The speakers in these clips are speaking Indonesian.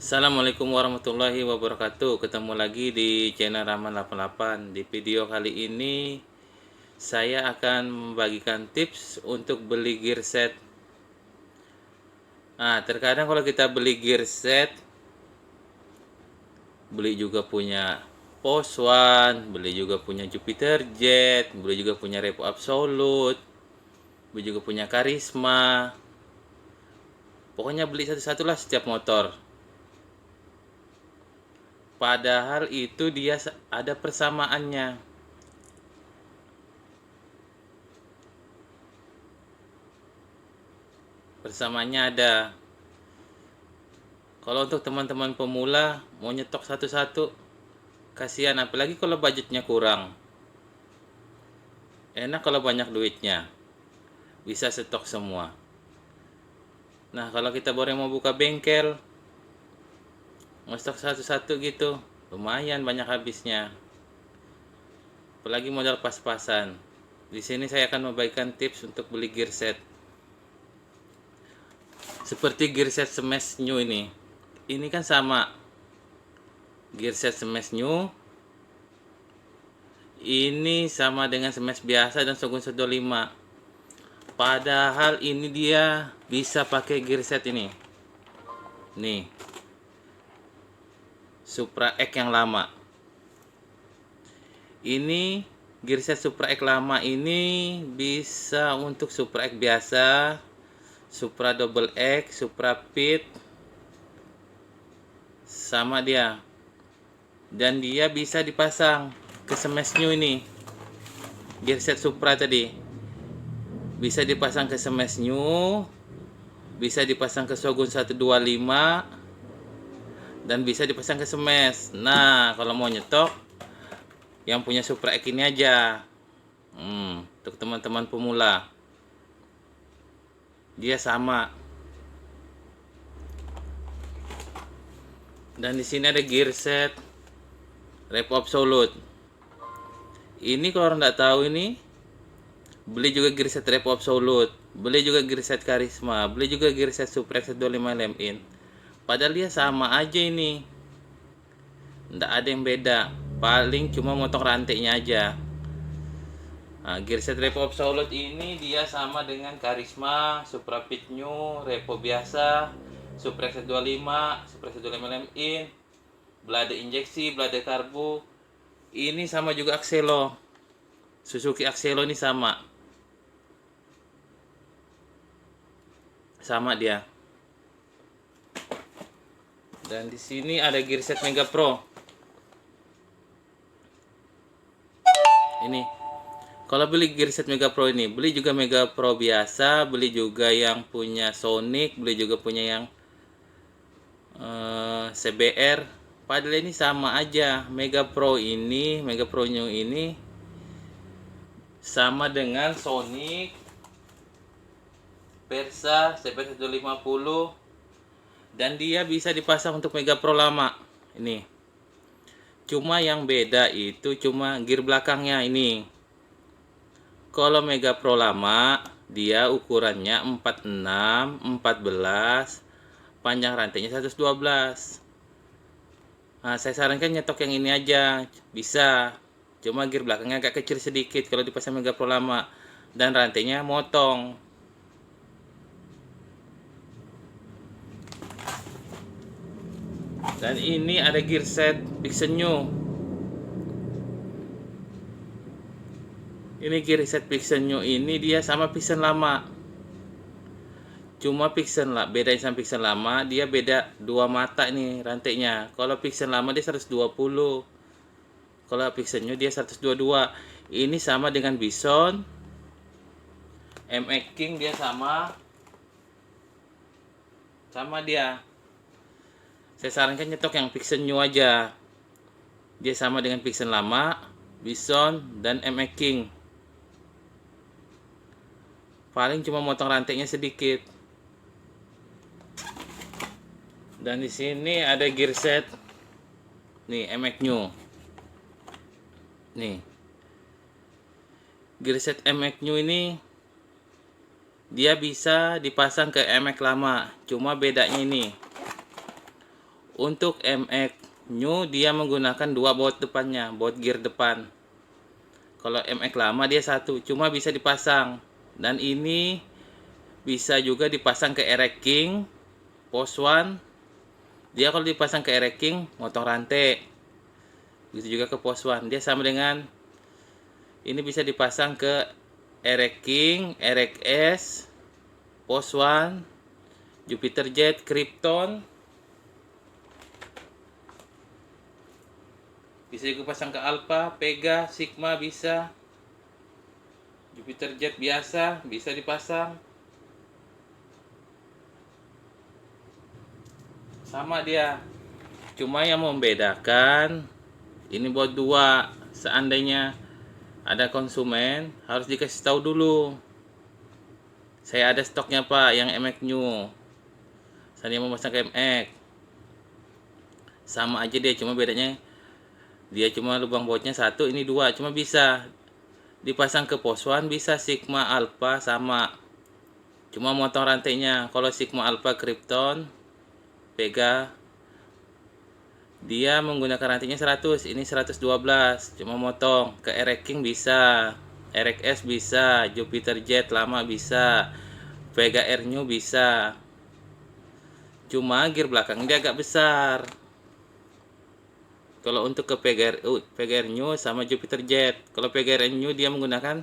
Assalamualaikum warahmatullahi wabarakatuh. Ketemu lagi di channel Rahman 88. Di video kali ini saya akan membagikan tips untuk beli gear set. Nah, terkadang kalau kita beli gear set, beli juga punya Post One, beli juga punya Jupiter Jet, beli juga punya Repo Absolute, beli juga punya Karisma. Pokoknya beli satu-satu lah setiap motor. Padahal itu dia ada persamaannya. Persamaannya ada. Kalau untuk teman-teman pemula mau nyetok satu-satu, kasihan, apalagi kalau budgetnya kurang. Enak kalau banyak duitnya, bisa stok semua. Nah, kalau kita baru mau buka bengkel, mau stok satu-satu gitu, lumayan banyak habisnya. Apalagi modal pas-pasan. Di sini saya akan membagikan tips untuk beli gear set. Seperti gear set Smash New ini. Ini kan sama. Gear set Smash New ini sama dengan Smash biasa dan Shogun 125. Padahal ini dia bisa pakai gear set ini. Nih. Supra X yang lama. Ini gear set Supra X lama ini bisa untuk Supra X biasa, Supra Double X, Supra Pit, sama dia. Dan dia bisa dipasang ke Smash New ini. Gear set Supra tadi bisa dipasang ke Smash New, bisa dipasang ke Shogun 125, dan bisa dipasang ke Smash. Nah, kalau mau nyetok yang punya Supra X ini aja. Untuk teman-teman pemula. Dia sama. Dan di sini ada gear set Repo Absolute. Ini kalau orang nggak tahu ini, beli juga gear set Repo Absolute, beli juga gear set Karisma, beli juga gear set Supra X 25 Lem-in. Padahal dia sama aja ini. Nggak ada yang beda. Paling cuma motong rantainya aja. Nah, gear set Repo Absolute ini dia sama dengan Karisma, Supra Pit New, Repo biasa, Supra X 25, Supra X 25 Lem-in, blade injeksi, blade karbu. Ini sama juga Axelo. Suzuki Axelo ini sama. Sama dia. Dan di sini ada gear set Mega Pro. Ini. Kalau beli gear set Mega Pro ini, beli juga Mega Pro biasa, beli juga yang punya Sonic, beli juga punya yang CBR. Padahal ini sama aja. Mega Pro ini, Mega Pro New ini sama dengan Sonic, Versa, CBR 150, dan dia bisa dipasang untuk Mega Pro lama. Ini. Cuma yang beda itu cuma gear belakangnya ini. Kalau Mega Pro lama, dia ukurannya 46, 14, panjang rantainya 112. Nah, saya sarankan nyetok yang ini aja, bisa. Cuma gear belakangnya agak kecil sedikit kalau dipasang Mega Pro lama, dan rantainya motong. Dan ini ada gear set Pixel New. Ini gear set Pixel New ini dia sama Pixel lama. Cuma Pixel lah, beda sama Pixel lama, dia beda 2 mata nih rantainya. Kalau Pixel lama dia 120. Kalau Pixel New dia 122. Ini sama dengan Bison. MX King dia sama. Sama dia. Saya sarankan nyetok yang Pixel New aja. Dia sama dengan Pixel lama, Bison, dan MX King. Paling cuma motong rantainya sedikit. Dan di sini ada gear set nih MX New. Nih. Gear set MX New ini dia bisa dipasang ke MX lama. Cuma bedanya ini. Untuk MX New dia menggunakan dua baut depannya, baut gear depan. Kalau MX lama dia satu, cuma bisa dipasang. Dan ini bisa juga dipasang ke Erek King, Post One. Dia kalau dipasang ke Erek King, motong rantai. Begitu juga ke Post One. Dia sama dengan ini bisa dipasang ke Erek King, Erek S, Post One, Jupiter Jet, Krypton. Bisa juga pasang ke Alpha, Pega, Sigma bisa. Jupiter Jet biasa bisa dipasang. Sama dia. Cuma yang membedakan ini buat dua. Seandainya ada konsumen harus dikasih tahu dulu. Saya ada stoknya Pak yang MX New. Saya mau pasang ke MX. Sama aja dia, cuma bedanya dia cuma lubang bautnya satu, ini dua, cuma bisa dipasang ke Post One, bisa Sigma Alpha sama, cuma motong rantainya. Kalau Sigma Alpha Krypton Pega dia menggunakan rantainya 100, ini 112, cuma motong. Ke Erek King bisa, Erek S bisa, Jupiter Jet lama bisa, Vega Air New bisa, cuma gear belakang dia agak besar. Kalau untuk ke PGR New sama Jupiter Jet. Kalau PGR New dia menggunakan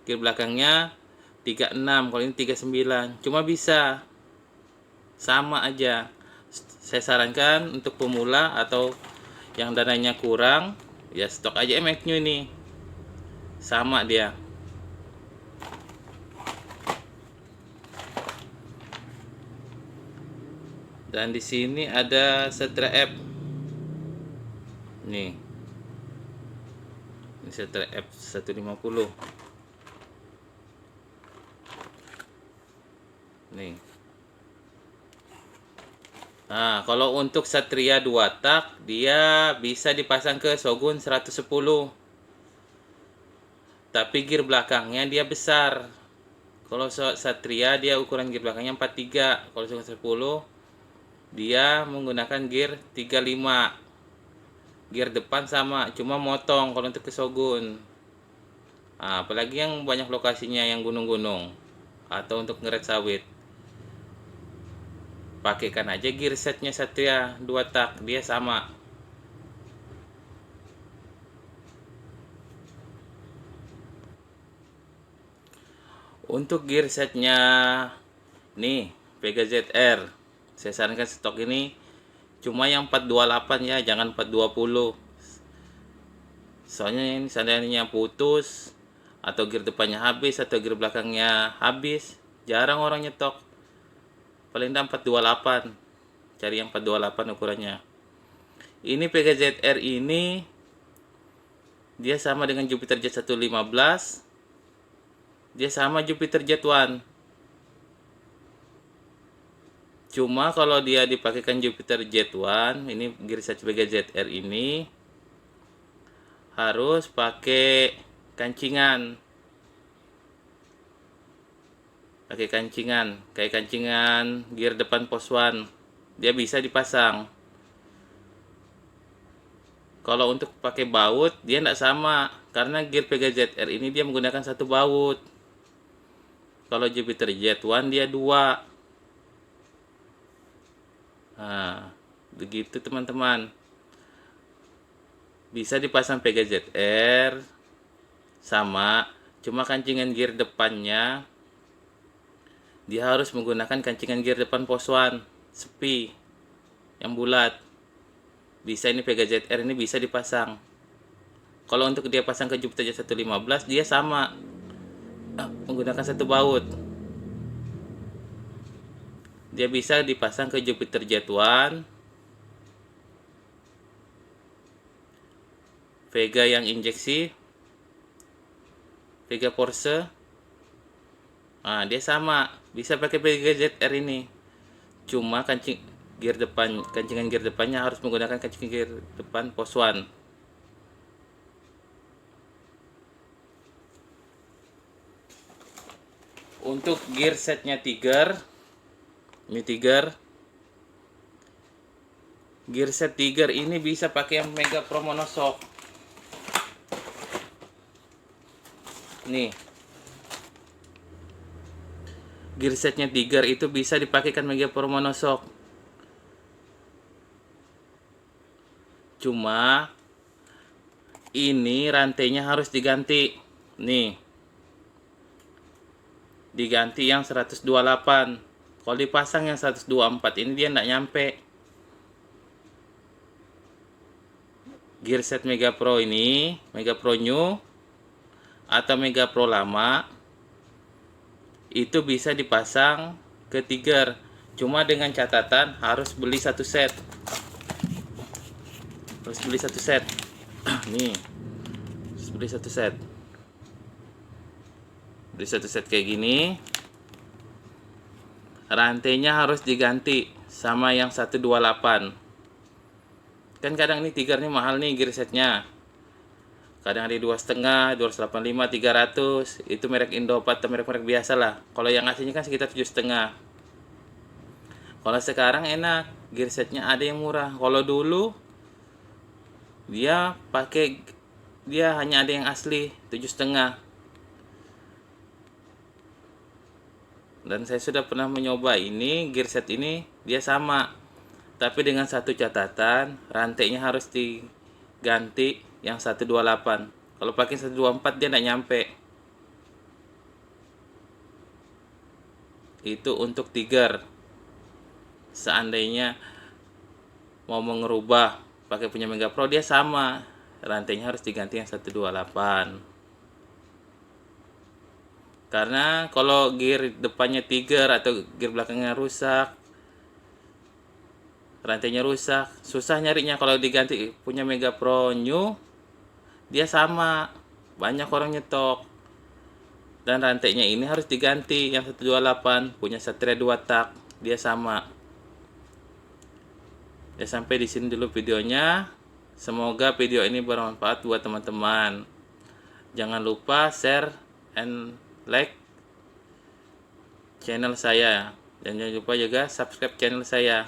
gear belakangnya 36, kalau ini 39. Cuma bisa sama aja. Saya sarankan untuk pemula atau yang dananya kurang, ya stok aja MX New ini. Sama dia. Dan di sini ada Setra F. Nih. Ini Setra F150. Nih. Nah, kalau untuk Satria 2 tak, dia bisa dipasang ke Shogun 110. Tapi gear belakangnya dia besar. Kalau Satria dia ukuran gear belakangnya 43. Kalau Shogun 10 dia menggunakan gear 35. Gear depan sama, cuma motong kalau untuk ke Shogun. Nah, apalagi yang banyak lokasinya yang gunung-gunung atau untuk ngeret sawit. Pakaikan aja gear setnya Satria 2 tak, dia sama. Untuk gear setnya nih Vega ZR, saya sarankan stok ini cuma yang 428 ya, jangan 420. Soalnya ini seandainya putus atau gear depannya habis atau gear belakangnya habis, jarang orang nyetok. Paling tidak 428. Cari yang 428 ukurannya. Ini Vega ZR ini dia sama dengan Jupiter Jet 115. Dia sama Jupiter Jet One. Cuma kalau dia dipakaikan Jupiter Jet One, ini gearset Vega ZR ini harus pakai kancingan. Pakai kancingan, kayak kancingan gear depan Post One. Dia bisa dipasang. Kalau untuk pakai baut dia tidak sama, karena gear Vega ZR ini dia menggunakan satu baut. Kalau Jupiter Jet One dia dua. Nah, begitu teman-teman. Bisa dipasang Vega ZR sama, cuma kancingan gear depannya dia harus menggunakan kancingan gear depan Post One sepi yang bulat. Bisa ini Vega ZR ini bisa dipasang. Kalau untuk dia pasang ke Jupiter Jet 115 dia sama, menggunakan satu baut. Dia bisa dipasang ke Jupiter Jet One, Vega yang injeksi, Vega Porsche. Nah, dia sama, bisa pakai Vega ZR ini. Cuma kancingan gear depannya harus menggunakan kancingan gear depan Post One. Untuk gear setnya Tiger, ini Tiger Gearset Tiger ini bisa pakai yang Mega Pro Monoshock. Nih, gearsetnya Tiger itu bisa dipakaikan Mega Pro Monoshock. Cuma ini rantainya harus diganti. Nih, diganti yang 128. Kalau dipasang yang 124 ini dia nggak nyampe. Gearset Mega Pro ini, Mega Pro New atau Mega Pro lama, itu bisa dipasang ke Tiger. Cuma dengan catatan harus beli satu set. Harus beli satu set. Nih, harus beli satu set. Beli satu set kayak gini. Rantainya harus diganti sama yang 128. Kan kadang ini Tiger nih mahal nih gearsetnya. Kadang ada 2,5, 285, 300. Itu merek Indopat atau merek-merek biasa lah. Kalau yang aslinya kan sekitar 7,5. Kalau sekarang enak, gearsetnya ada yang murah. Kalau dulu dia hanya ada yang asli 7,5. Dan saya sudah pernah mencoba ini, gearset ini dia sama. Tapi dengan satu catatan, rantainya harus diganti yang 128. Kalau pakai 124 dia nggak nyampe. Itu untuk Tiger. Seandainya mau mengerubah pakai punya Mega Pro, dia sama. Rantainya harus diganti yang 128. Karena kalau gear depannya Tiger atau gear belakangnya rusak, rantainya rusak, susah nyarinya. Kalau diganti punya Mega Pro New, dia sama, banyak orang nyetok. Dan rantainya ini harus diganti yang 128, punya Satria 2 tak, dia sama. Ya, sampai di sini dulu videonya. Semoga video ini bermanfaat buat teman-teman. Jangan lupa share and like channel saya, dan jangan lupa juga subscribe channel saya.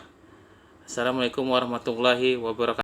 Assalamualaikum warahmatullahi wabarakatuh.